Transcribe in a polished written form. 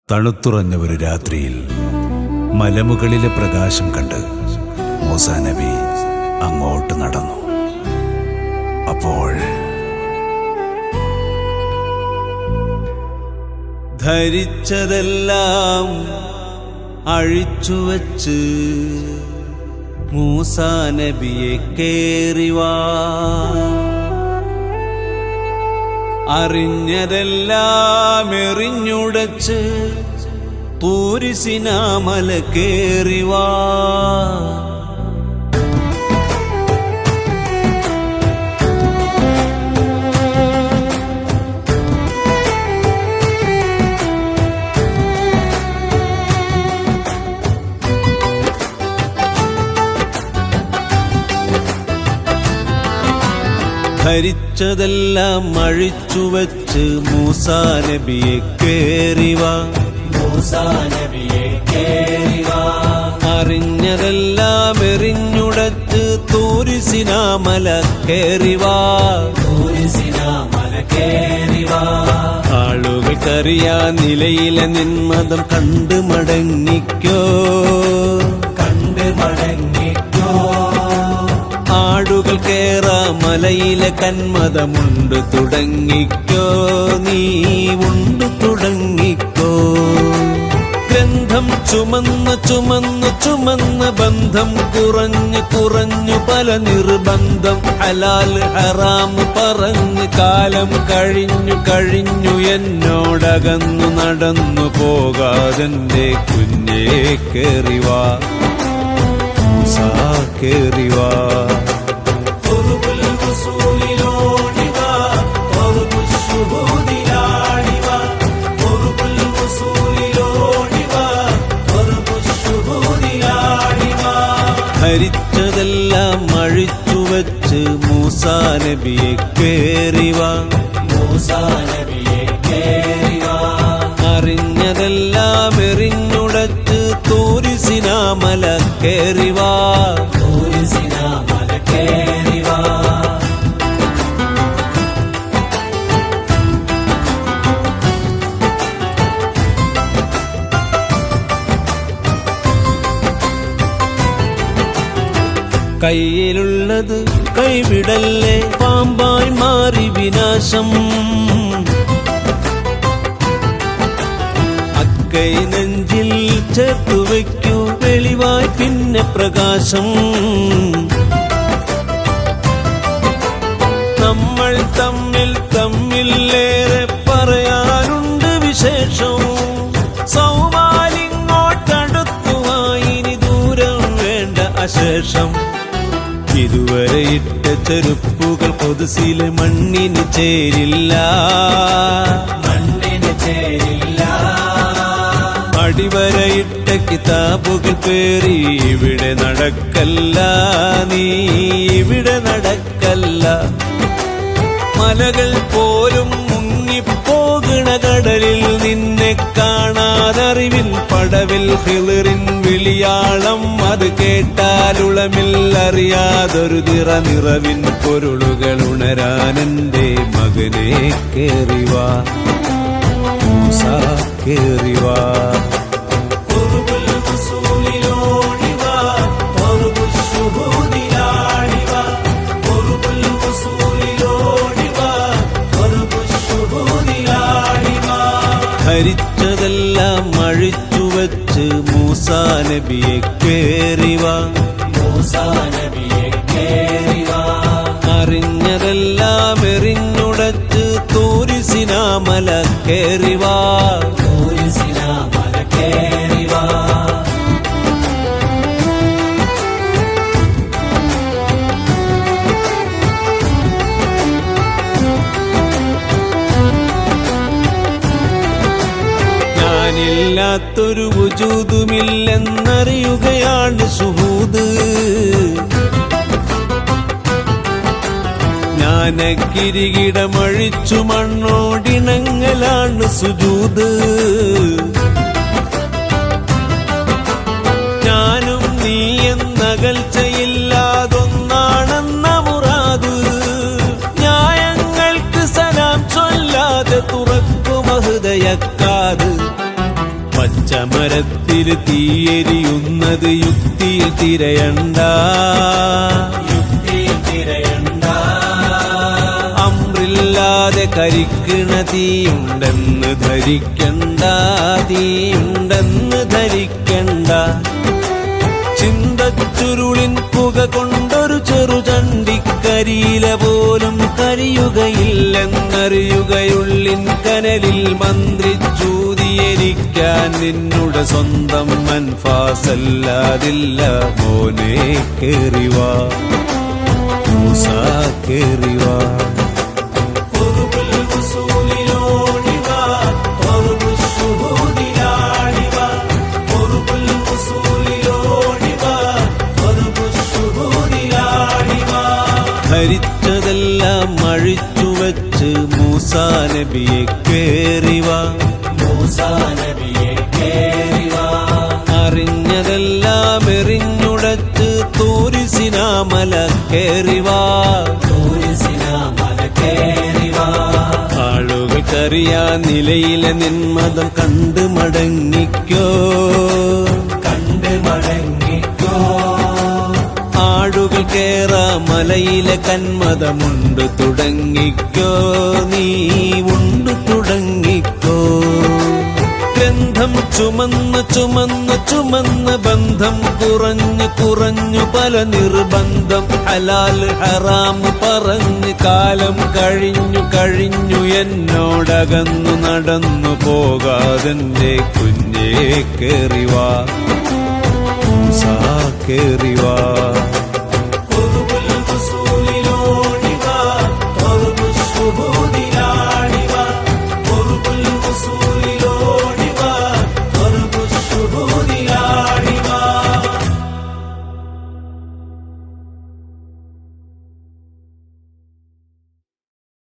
തണുത്തുറഞ്ഞ ഒരു രാത്രിയിൽ മലമുകളിലെ പ്രകാശം കണ്ട് മൂസാ നബി അങ്ങോട്ട് നടന്നു. അപ്പോൾ ധരിച്ചതെല്ലാം അഴിച്ചുവച്ച് മൂസാ നബിയെ കേറിവാ, അറിഞ്ഞതെല്ലാം എറിഞ്ഞുടച്ച് തൂരി സിനാ മല കേറിവാ. ധരിച്ചതെല്ലാം അഴിച്ചുവച്ച് മൂസാ നബിയെ കേറിവാ, മൂസാ നബിയെ കേറിവാ, അറിഞ്ഞതെല്ലാം എറിഞ്ഞുടച്ച് തൂരി സിനാ മല കേറിവാ, തൂരി സിനാ മല കേറിവാ. ആളുകൾക്കറിയാ നിലയിലെ നിന്മതം കണ്ട് മടങ്ങിക്കോ, കണ്ട് മടങ്ങിക്കോ. ആടുകൾ കേറാ മലയിലെ കന്മതമുണ്ട് തുടങ്ങിക്കോ, നീ ഉണ്ട് തുടങ്ങിക്കോ. ഗ്രന്ഥം ചുമന്ന് ചുമന്ന് ചുമന്ന് ബന്ധം കുറഞ്ഞു കുറഞ്ഞു പല നിർബന്ധം. ഹലാൽ ഹറാം പറഞ്ഞ് കാലം കഴിഞ്ഞു കഴിഞ്ഞു എന്നോടകന്നു നടന്നു പോകാതെന്റെ കുഞ്ഞേ കേറിവാ, മൂസാ കേറിവാ. ധരിച്ചതെല്ലാം അഴിച്ചുവച്ച് മൂസാ നബിയെ കേറിവാ, മൂസാ നബിയെ കേറിവാ, അറിഞ്ഞതെല്ലാം എറിഞ്ഞുടച്ച് തൂരി സിനാ മല കേറിവാ, തൂരി സിനാ മല കേറിവാ. കയ്യിലുള്ളത് കൈവിടല്ലേ, പാമ്പായി മാറി വിനാശം. അക്കൈ നെഞ്ചിൽ ചേർത്തു വയ്ക്കൂ, വെളിവായി പിന്നെ പ്രകാശം. നമ്മൾ തമ്മിൽ തമ്മിലേറെ പറയാനുണ്ട് വിശേഷം. സൗമാലിങ്ങോട്ടടുത്തുവായിനി ദൂരം വേണ്ട അശേഷം. ഇതുവരെ ഇട്ട ചെരുപ്പുകൾ കൊതുസിലെ മണ്ണിന് ചേരില്ല, മണ്ണിന് ചേരില്ല. അടിവരയിട്ട കിതാബുകൾ പേറി ഇവിടെ നടക്കല്ല, നീ ഇവിടെ നടക്കല്ല. മലകൾ പോലും മുങ്ങിപ്പോകണ കടലിൽ നിന്നെ കാണാതറിവിൻ പടവിൽ ഹിളിറിൻ വിളിയാളം. അത് കേട്ടാലുളമിൽ അറിയാതൊരു നിറവിൻ പൊരുളുകൾ ഉണരാനെന്റെ മകനെ കേറിവാ, മൂസാ കേറിവാ. ധരിച്ചതെല്ലാം അഴിച്ചുവച്ച് മൂസാ നബിയെ കേറിവാ, മൂസാ നബിയെ കേറിവാ, അറിഞ്ഞതെല്ലാം എറിഞ്ഞുടച്ച് തൂരി സിനാ മല കേറിവാ, തൂരി സിനാ മല കേറിവാ. ാത്തൊരു വുജൂദുമില്ലെന്നറിയുകയാണ് ശുഹൂദ്. ജ്ഞാനക്കിരീടമഴിച്ചു മണ്ണോടിണങ്ങലാണ് സുജൂദ്. ഞാനും നീ എന്നകൽച്ചയില്ലാതൊന്നാണെന്ന മുറാദ്. ന്യായങ്ങൾക്ക് സലാം ചൊല്ലാതെ തുറക്കുമഹൃദയക്കാത്. പച്ചമരത്തിൽ തീയെരിയുന്നത് യുക്തിയിൽ തിരയണ്ട, യുക്തിയിൽ തിരയണ്ട. അമ്രില്ലാതെ കരിക്കണ തീയുണ്ടെന്ന് ധരിക്കണ്ട, തീയുണ്ടെന്ന് ധരിക്കണ്ട. ചിന്തച്ചുരുളിൻ പുക കൊണ്ടൊരു ചെറുചണ്ടിക്കരിയില പോലും കരിയുകയില്ലെന്നറിയുകയുള്ളിൻ കനലിൽ മന്ത്രിച്ചൂതിയിരിക്കാൻ നിന്നുടെ സ്വന്തം അൻഫാസല്ലാതില്ല. മോനെ കേറിവാ, മൂസാ കേറിവാ. ധരിച്ചതെല്ലാം അഴിച്ചുവെച്ച് മൂസാ നബിയെ കേറിവാ, മൂസാ നബിയെ കേറിവാ. അറിഞ്ഞതെല്ലാം എറിഞ്ഞുടച്ച് തൂരിസിനാമല കേറിവാ, തൂരിസിനാമല കേറിവാ. ആളുകൾക്കറിയാ നിലയിലെ നിന്മതം കണ്ട് മടങ്ങിക്കോ, കണ്ട് മടങ്ങിക്കോ. ആടുകൾ കേറാ മലയിലെ കന്മതമുണ്ട് തുടങ്ങിക്കോ, നീ ഉണ്ട് തുടങ്ങിക്കോ. ഗന്ധം ചുമന്ന് ചുമന്ന് ചുമന്ന് ബന്ധം കുറഞ്ഞു കുറഞ്ഞു പല നിർബന്ധം. ഹലാൽ ഹറാം പറഞ്ഞ് കാലം കഴിഞ്ഞു കഴിഞ്ഞു എന്നോടകന്നു നടന്നു പോകാതെന്റെ കുഞ്ഞേ കേറിവാ, മൂസാ കേറിവാ.